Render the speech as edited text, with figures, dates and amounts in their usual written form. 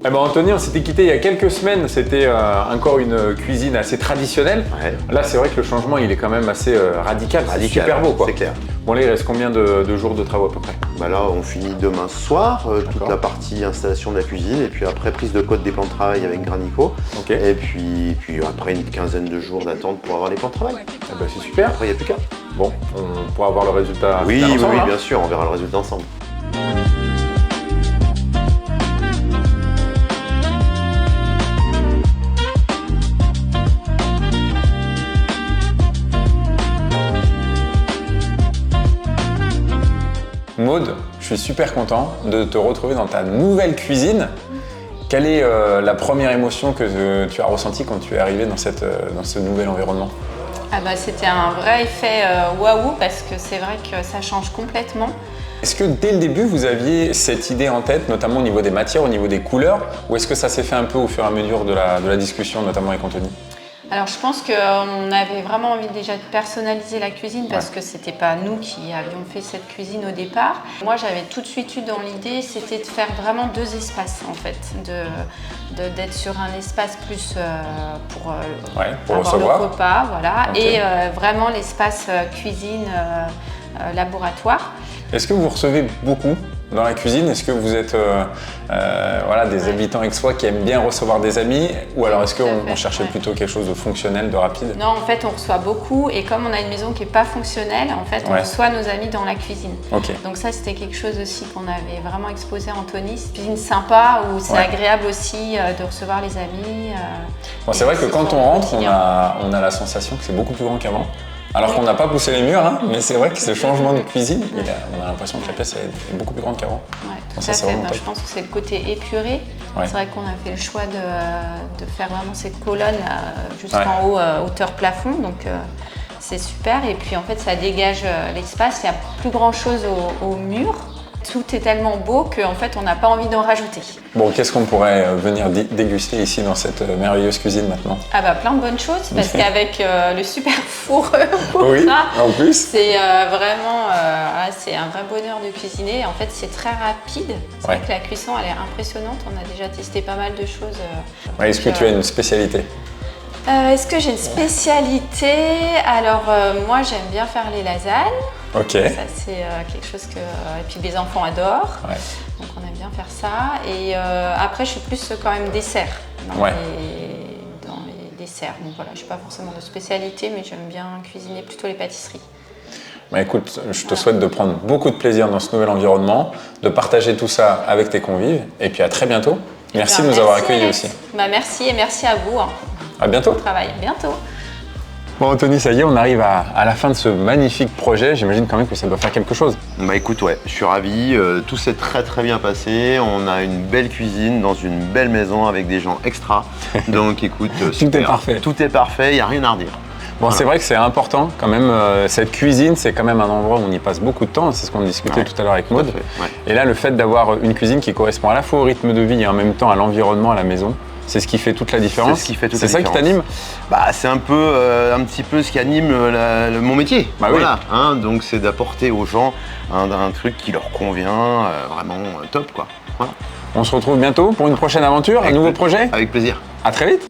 Eh ben Anthony, on s'était quitté il y a quelques semaines, c'était encore une cuisine assez traditionnelle. Ouais. Là, c'est vrai que le changement, il est quand même assez radical, c'est super beau quoi. C'est clair. Bon là, il reste combien de jours de travaux à peu près? Bah là, on finit demain soir, toute la partie installation de la cuisine, et puis après prise de code des plans de travail avec Granico. Okay. Et puis après une quinzaine de jours d'attente pour avoir les plans de travail. Eh ben, c'est super. Après, il n'y a plus qu'à. Bon, on pourra voir le résultat. Oui, ensemble, hein. bien sûr, on verra le résultat ensemble. Maud, je suis super content de te retrouver dans ta nouvelle cuisine. Quelle est la première émotion que tu as ressentie quand tu es arrivé dans ce nouvel environnement? Ah bah, c'était un vrai effet waouh, parce que c'est vrai que ça change complètement. Est-ce que dès le début, vous aviez cette idée en tête, notamment au niveau des matières, au niveau des couleurs, ou est-ce que ça s'est fait un peu au fur et à mesure de la discussion, notamment avec Anthony? Alors je pense qu'on avait vraiment envie déjà de personnaliser la cuisine, parce que c'était pas nous qui avions fait cette cuisine au départ. Moi j'avais tout de suite eu dans l'idée, c'était de faire vraiment deux espaces en fait, d'être sur un espace plus pour avoir recevoir le repas, voilà, okay. Et vraiment l'espace cuisine laboratoire. Est-ce que vous recevez beaucoup dans la cuisine? Est-ce que vous êtes voilà, des habitants aixois qui aiment bien recevoir des amis? Ou alors est-ce qu'on cherchait plutôt quelque chose de fonctionnel, de rapide? Non, en fait, on reçoit beaucoup, et comme on a une maison qui n'est pas fonctionnelle, en fait, on reçoit nos amis dans la cuisine. Okay. Donc ça, c'était quelque chose aussi qu'on avait vraiment exposé à Anthony. C'est une cuisine sympa, où c'est agréable aussi de recevoir les amis. Bon, c'est vrai que quand on rentre, on a la sensation que c'est beaucoup plus grand qu'avant. Alors qu'on n'a pas poussé les murs, hein, mais c'est vrai que ce changement de cuisine, on a l'impression que la pièce est beaucoup plus grande qu'avant. Ouais, tout à fait. Je pense que c'est le côté épuré. Ouais. C'est vrai qu'on a fait le choix de faire vraiment ces colonnes jusqu'en haut, hauteur plafond. Donc c'est super. Et puis en fait, ça dégage l'espace. Il n'y a plus grand chose au mur. Tout est tellement beau qu'en fait, on n'a pas envie d'en rajouter. Bon, qu'est-ce qu'on pourrait venir déguster ici dans cette merveilleuse cuisine maintenant? Ah bah plein de bonnes choses, parce qu'avec le super four, en plus, c'est vraiment c'est un vrai bonheur de cuisiner. En fait, c'est très rapide. C'est vrai que la cuisson a l'air impressionnante. On a déjà testé pas mal de choses. Est-ce que tu as une spécialité? Est-ce que j'ai une spécialité? Alors moi, j'aime bien faire les lasagnes. Ok. Ça, c'est quelque chose que... Et puis les enfants adorent. Ouais. Donc on aime bien faire ça. Et après, je suis plus quand même dessert. Dans les desserts. Donc voilà, je n'ai pas forcément de spécialité, mais j'aime bien cuisiner plutôt les pâtisseries. Bah écoute, je te souhaite de prendre beaucoup de plaisir dans ce nouvel environnement, de partager tout ça avec tes convives. Et puis à très bientôt. Merci de nous avoir accueillis aussi. Bah merci, et merci à vous. À bientôt. Bon travail. À bientôt. Bon Anthony, ça y est, on arrive à la fin de ce magnifique projet. J'imagine quand même que ça doit faire quelque chose. Bah écoute, ouais, je suis ravi. Tout s'est très bien passé. On a une belle cuisine dans une belle maison avec des gens extra. Donc écoute, tout est parfait. Tout est parfait, il n'y a rien à redire. Bon, c'est vrai que c'est important quand même. Cette cuisine, c'est quand même un endroit où on y passe beaucoup de temps. C'est ce qu'on discutait tout à l'heure avec Maud. Et là, le fait d'avoir une cuisine qui correspond à la fois au rythme de vie et en même temps à l'environnement, à la maison, c'est ce qui fait toute la différence. C'est ça qui t'anime? Bah, c'est un petit peu ce qui anime mon métier. Bah, voilà, hein, donc c'est d'apporter aux gens un truc qui leur convient, vraiment top quoi. Voilà. On se retrouve bientôt pour une prochaine aventure, un nouveau projet. Avec plaisir. À très vite.